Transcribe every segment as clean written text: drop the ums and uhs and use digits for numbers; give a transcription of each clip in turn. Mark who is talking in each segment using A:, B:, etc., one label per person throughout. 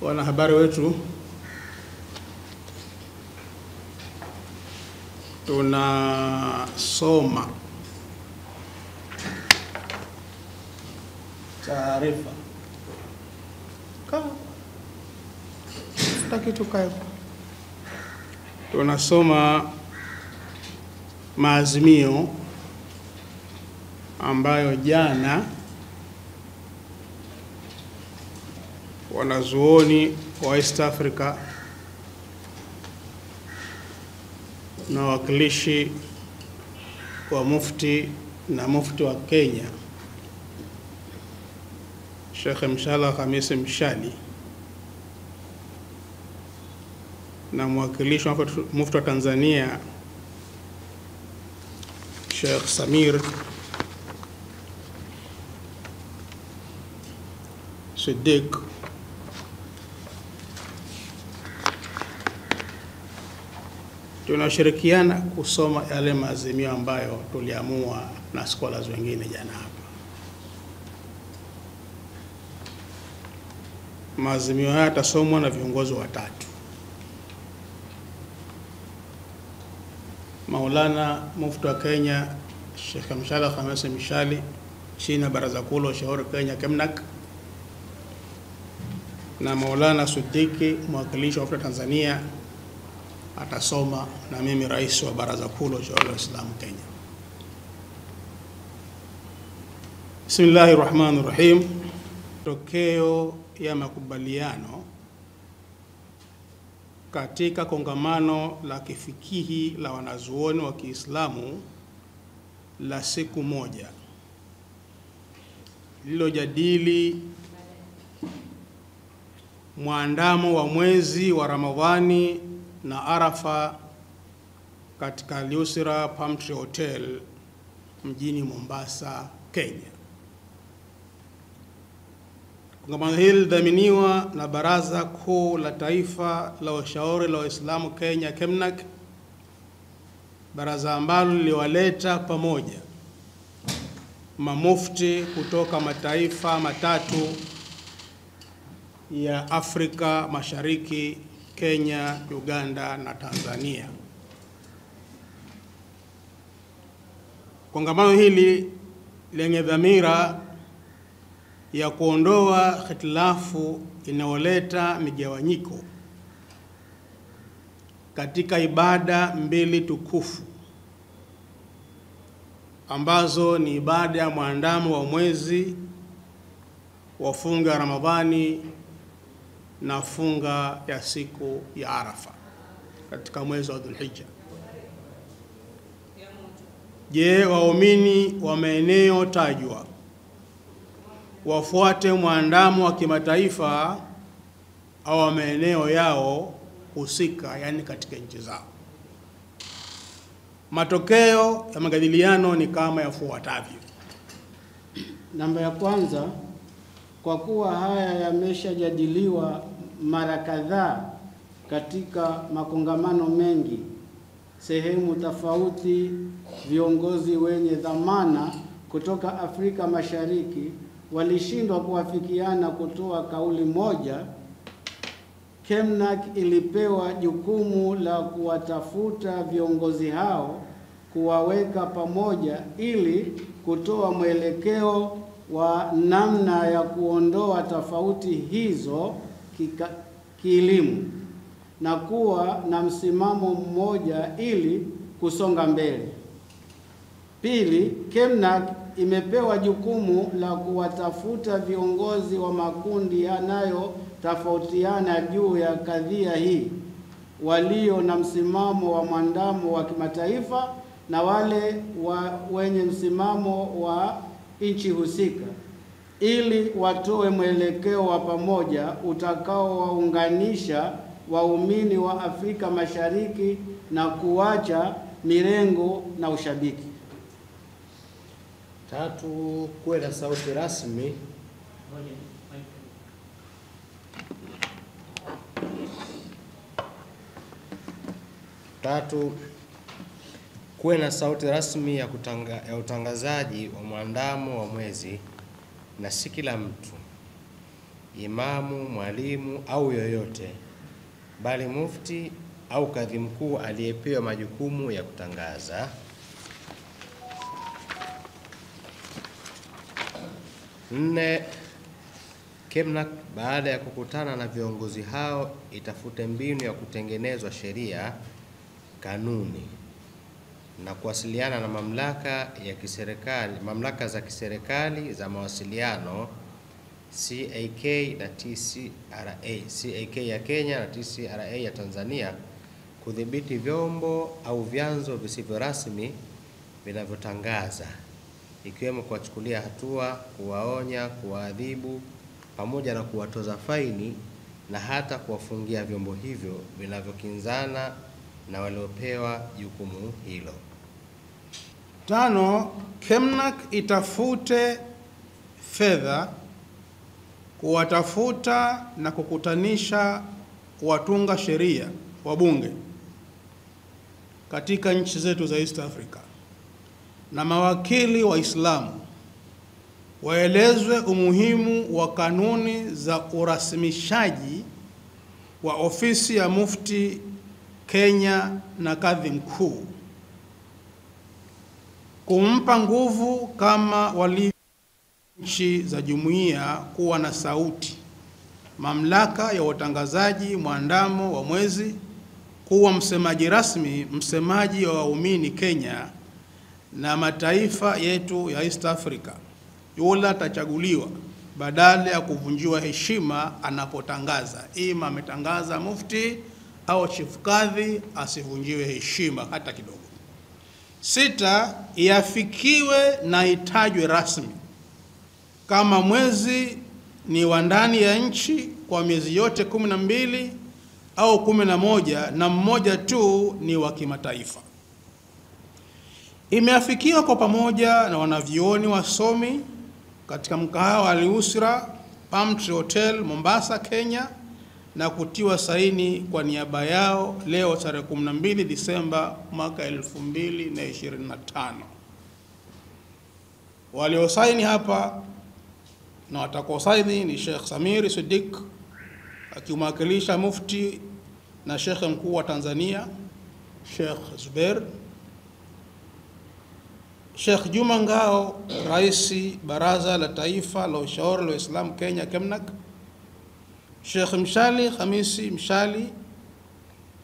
A: wanahabari wetu, tunasoma taarifa tunasoma maazimio ambayo jana wanazuoni wa East Africa na wakilishi wa mufti na mufti wa Kenya Sheikh Mshala Khamis Mshali na mwakilishi wa mufti wa Tanzania Sheikh Samir Siddiq tunashirikiana kusoma yale maazimio ambayo tuliamua na scholars wengine jana hapa. Maazimio haya yatasomwa na viongozi watatu: Maulana Mufti wa Kenya Sheikh Mshala Khamis Mshali chini ya Baraza Kuu la Ushauri Kenya KEMNAK, na Maulana Siddiqi mwakilishi wa Tanzania atasoma na mimi rais wa Baraza Kuu la Ushauri wa Islamu Kenya. Bismillahirrahmanirrahim. Tokeo ya makubaliano katika kongamano la kifikihi la wanazuoni wa Kiislamu la siku moja lililojadili mwandamo wa mwezi wa Ramadhani na Arafa katika Al-Yusra Palm Tree Hotel mjini Mombasa, Kenya. Kongamano hili lidhaminiwa na Baraza Kuu la Taifa la Ushauri la Waislamu Kenya KEMNAK, baraza ambalo liliwaleta pamoja mamufti kutoka mataifa matatu ya Afrika Mashariki: Kenya, Uganda na Tanzania. Kongamano hili lenye dhamira ya kuondoa hitilafu inayoleta migawanyiko katika ibada mbili tukufu ambazo ni ibada ya mwandamo wa mwezi wa funga Ramadhani na funga ya siku ya Arafa katika mwezi wa Dhulhijja. Je, waumini wa maeneo tajwa wafuate mwandamo wa kimataifa au maeneo yao husika, yani katika nchi zao? Matokeo ya majadiliano ni kama yafuatavyo.
B: Namba ya kwanza, kwa kuwa haya yameshajadiliwa mara kadhaa katika makongamano mengi sehemu tofauti, viongozi wenye dhamana kutoka Afrika Mashariki walishindwa kuwafikiana kutoa kauli moja, KEMNAK ilipewa jukumu la kuwatafuta viongozi hao, kuwaweka pamoja ili kutoa mwelekeo wa namna ya kuondoa tofauti hizo kielimu na kuwa na msimamo mmoja ili kusonga mbele. Pili, KEMNAK imepewa jukumu la kuwatafuta viongozi wa makundi yanayotofautiana juu ya kadhia hii, walio na msimamo wa mwandamo wa kimataifa na wale wenye msimamo wa nchi husika, ili watoe mwelekeo wa pamoja utakaowaunganisha waumini wa Afrika Mashariki na kuacha mirengo na ushabiki.
C: Tatu, kuwe na sauti rasmi kuwe na sauti rasmi ya utangazaji wa mwandamo wa mwezi, na si kila mtu imamu, mwalimu au yoyote, bali mufti au kadhi mkuu aliyepewa majukumu ya kutangaza. 4. KEMNAK baada ya kukutana na viongozi hao itafute mbinu ya kutengenezwa sheria, kanuni na kuwasiliana na mamlaka za kiserikali za mawasiliano CAK na TCRA, CAK ya Kenya na TCRA ya Tanzania, kudhibiti vyombo au vyanzo visivyo rasmi vinavyotangaza, ikiwemo kuwachukulia hatua, kuwaonya, kuwaadhibu pamoja na kuwatoza faini na hata kuwafungia vyombo hivyo vinavyokinzana na waliopewa jukumu hilo.
A: 5. KEMNAK itafute fedha kuwatafuta na kukutanisha watunga sheria wabunge katika nchi zetu za East Africa na mawakili Waislamu waelezwe umuhimu wa kanuni za urasimishaji wa ofisi ya mufti Kenya na kadhi mkuu, kumpa nguvu kama walivyo nchi za jumuiya kuwa na sauti, mamlaka ya utangazaji mwandamo wa mwezi, kuwa msemaji rasmi, msemaji wa waumini Kenya na mataifa yetu ya East Africa. Yule atachaguliwa badala ya kuvunjiwa heshima anapotangaza. Ima ametangaza mufti au chief kadhi, asivunjiwe heshima hata kidogo. 6. Iafikiwe na itajwe rasmi kama mwezi ni wa ndani ya nchi kwa miezi yote 12 au 11 na mmoja tu ni wa kimataifa. Imeafikiwa kwa pamoja na wanavyuoni wasomi katika mkahawa Al-Usra Palm Tree Hotel Mombasa, Kenya, na kutiwa saini kwa niaba yao leo tarehe 12 Disemba mwaka 2025. Waliosaini hapa na watakaosaini ni Sheikh Samir Siddiq akimwakilisha mufti na Sheikh mkuu wa Tanzania Sheikh Zubair, Sheikh Juma Ngao, Rais Baraza la Taifa la Ushauri la Uislamu Kenya KEMNAK, Sheikh Mshali Hamisi Mshali,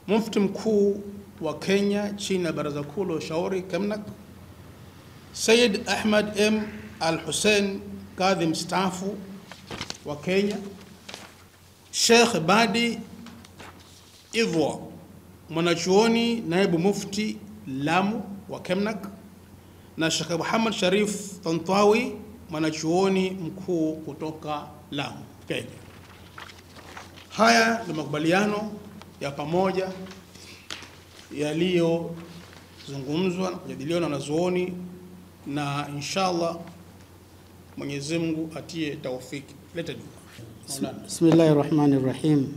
A: Mufti mkuu wa Kenya chini ya Baraza Kuu la Ushauri KEMNAK, Sayyid Ahmad M. Al-Hussein, kadhi mstaafu wa Kenya, Sheikh Badi Ivwa, mwanachuoni naibu mufti Lamu wa KEMNAK, na Sheikh Muhammad Sharif Tantawi, mwanachuoni mkuu kutoka Lamu, Kenya. Haya ni makubaliano ya pamoja yaliyozungumzwa na kujadiliwa na wanazuoni, na inshallah Mwenyezi Mungu atie taufiki. Leta dua.
B: Bismillahirrahmanirrahim.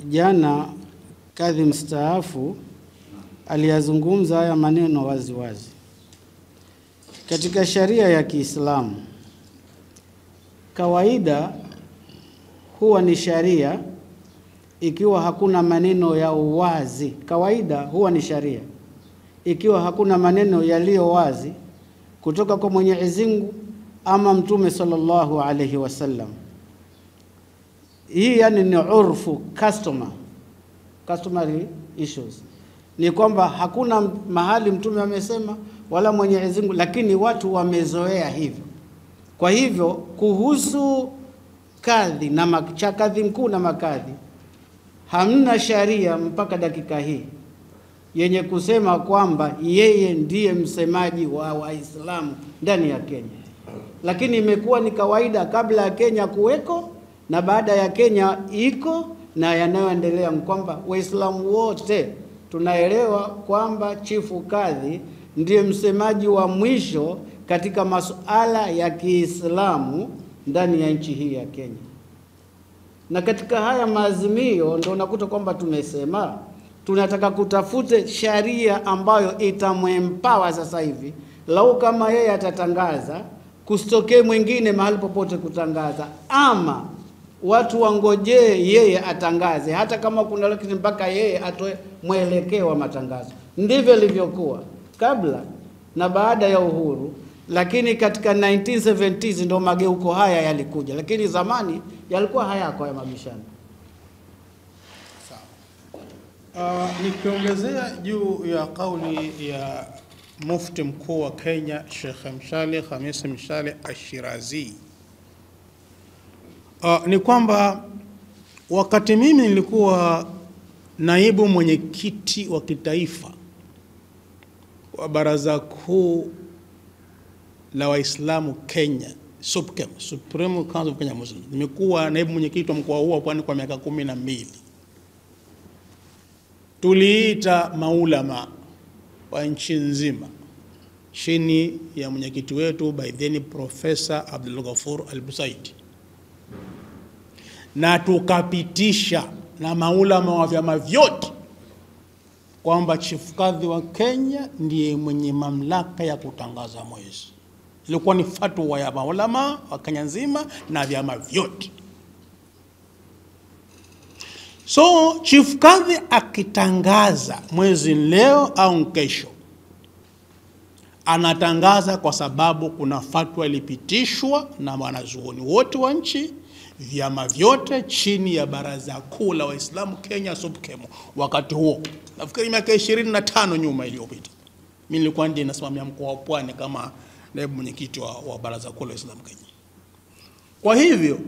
B: Jana kadhi mstaafu aliyazungumza haya maneno wazi wazi. Katika sharia ya Kiislamu, kawaida huwa ni sharia ikiwa hakuna maneno ya uwazi. Kawaida huwa ni sharia ikiwa hakuna maneno yaliyo wazi kutoka kwa Mwenyezi Mungu ama Mtume sallallahu alayhi wasallam. Hii yani ni urfu, customary issues. Ni kwamba hakuna mahali Mtume amesema wala Mwenyezi Mungu, lakini watu wamezoea hivyo. Kwa hivyo kuhusu kadhi na kadhi mkuu na makadhi, hamna sharia mpaka dakika hii yenye kusema kwamba yeye ndiye msemaji wa Waislamu ndani ya Kenya. Lakini imekuwa ni kawaida kabla ya Kenya kuweko na baada ya Kenya iko na yanayoendelea, kwamba Waislamu wote tunaelewa kwamba chifu kadhi ndiye msemaji wa mwisho katika masuala ya Kiislamu ndani ya nchi hii ya Kenya. Na katika haya maazimio ndio unakuta kwamba tumesema tunataka kutafute sharia ambayo itamwempawa sasa hivi, lau kama yeye atatangaza kusitokee mwingine mahali popote kutangaza, ama watu wangojee yeye atangaze, hata kama kuna lakini mpaka yeye atoe mwelekeo wa matangazo. Ndivyo ilivyokuwa kabla na baada ya uhuru, lakini katika 1970s ndo mageuko haya yalikuja, lakini zamani yalikuwa hayako ya mabishano.
A: Nikiongezea juu ya kauli ya Mufti mkuu wa Kenya Sheikh Mshale Khamis Mshale Ashirazi, ni kwamba wakati mimi nilikuwa naibu mwenyekiti wa kitaifa wa Baraza Kuu la Waislamu Kenya, SUPKEM, Supreme Council of Kenya Muslims, nimekuwa naibu mwenyekiti wa mkoa huo wa Pwani kwa miaka 12. Tuliita maulama wa nchi nzima chini ya mwenyekiti wetu by then Professor Abdul Ghafur Al-Busaidi, na tukapitisha na maulama wa vyama vyote kwamba chief kadhi wa Kenya ndiye mwenye mamlaka ya kutangaza mwezi. Ilikuwa ni fatwa ya maulama wa Kenya nzima na vyama vyote. So chief kadhi akitangaza mwezi leo au kesho, anatangaza kwa sababu kuna fatwa ilipitishwa na wanazuoni wote wa nchi, vyama vyote chini ya Baraza Kuu la Waislamu Kenya SUPKEM. Wakati huo nafikiri miaka 25 nyuma iliyopita, mimi nilikuwa ndiye nasimamia mkoa wa Pwani kama naibu mwenyekiti wa Baraza Kuu la Waislamu Kenya. Kwa hivyo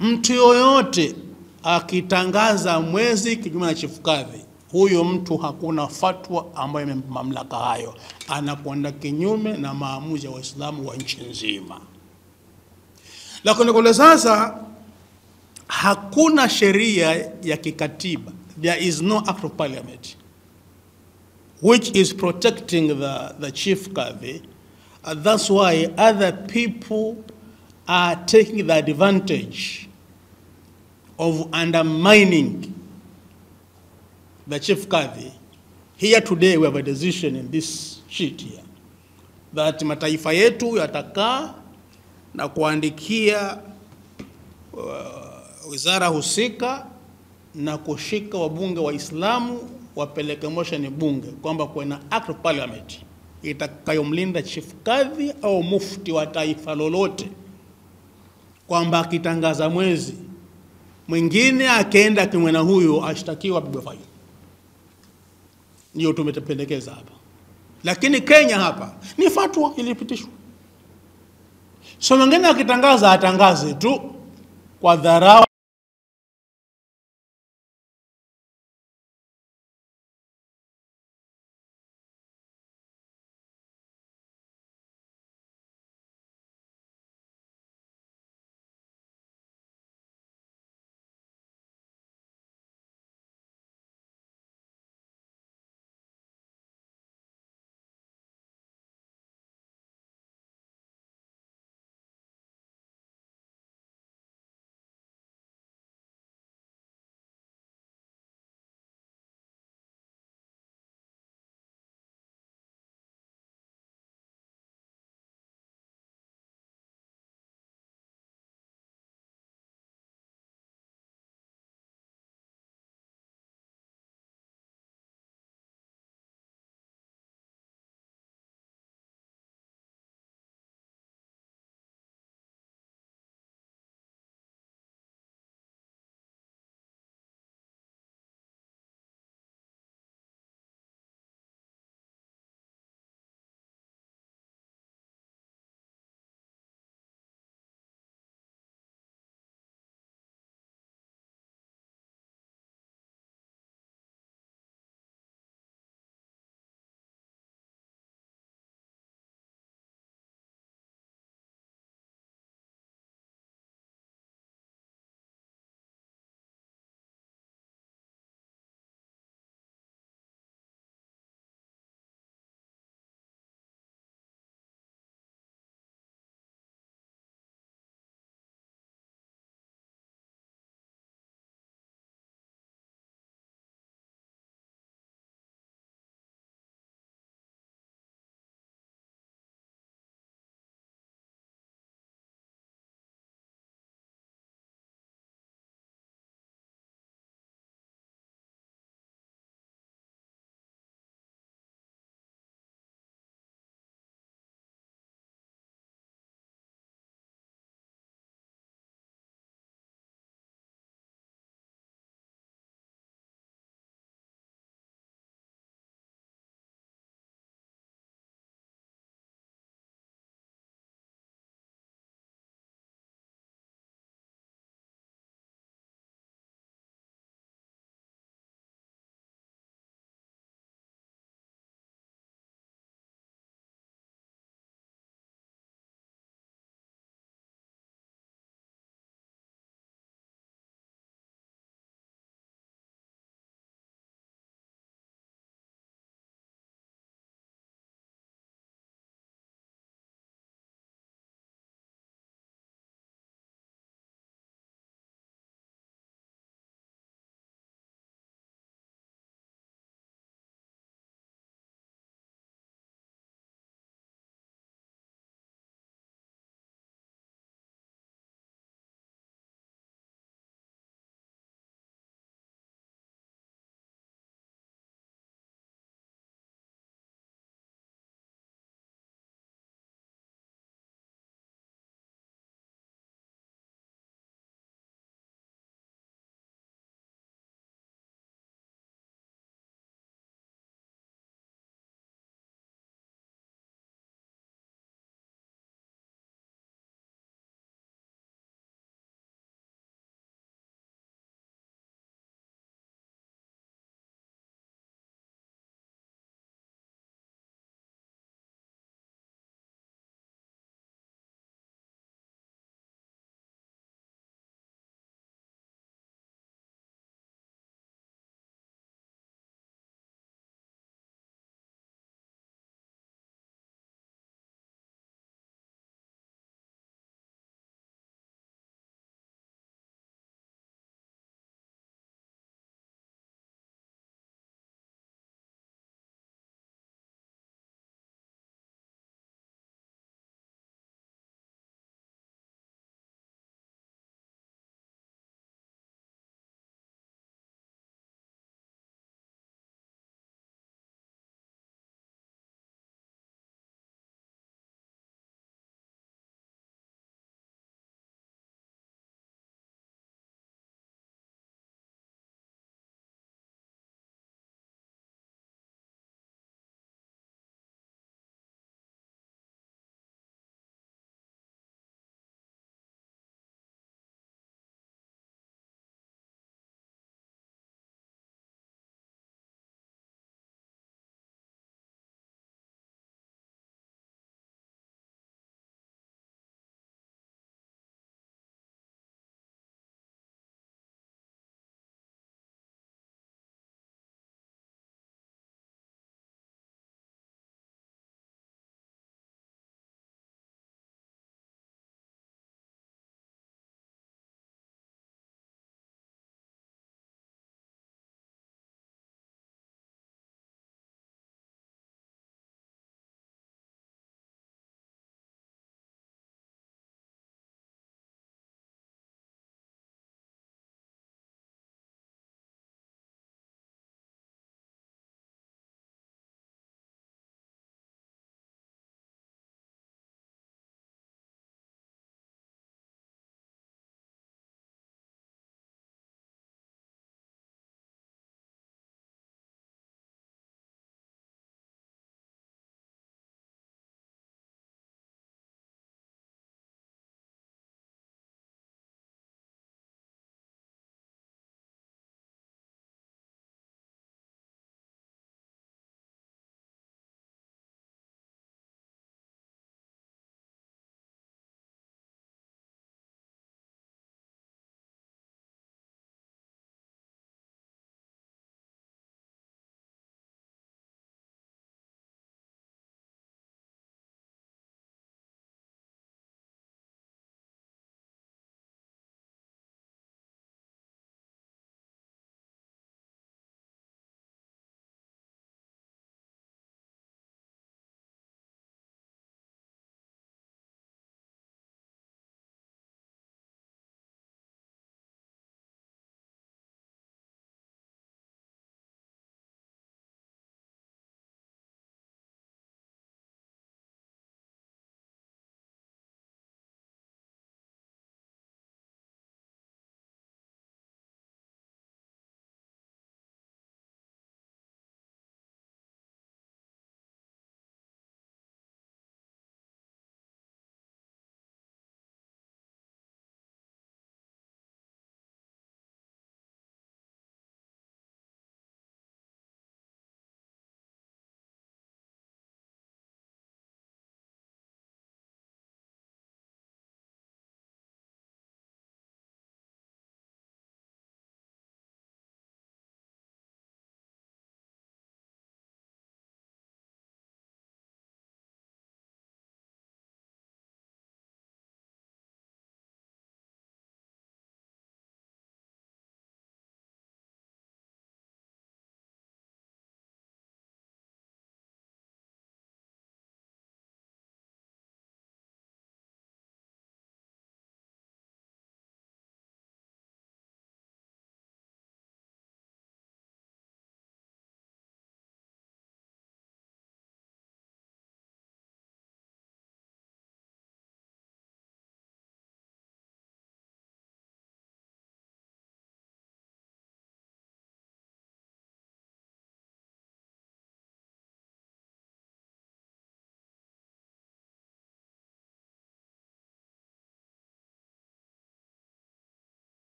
A: mtu yoyote akitangaza mwezi kinyume na chief kadhi, huyo mtu hakuna fatwa ambayo imempa mamlaka hayo, anakwenda kinyume na maamuzi ya Waislamu wa nchi nzima. Lakini kwa sasa hakuna sheria ya kikatiba, there is no act of parliament which is protecting the chief kadhi. That's why other people are taking the advantage of undermining the chief kadhi. Here today we have a decision in this sheet here that mataifa yetu yatakaa na kuandikia wizara husika na kushika wabunge wa Islamu wapeleke motion bunge kwamba kuna act of parliament itakayomlinda chief kadhi au mufti wa taifa lolote, kwamba akitangaza mwezi mwingine akaenda kinyume na huyo ashtakiwa apigwe faini. Ndio tumetapendekeza hapa. Lakini Kenya hapa ni fatwa ilipitishwa. So mwingine akitangaza atangaze tu kwa dharau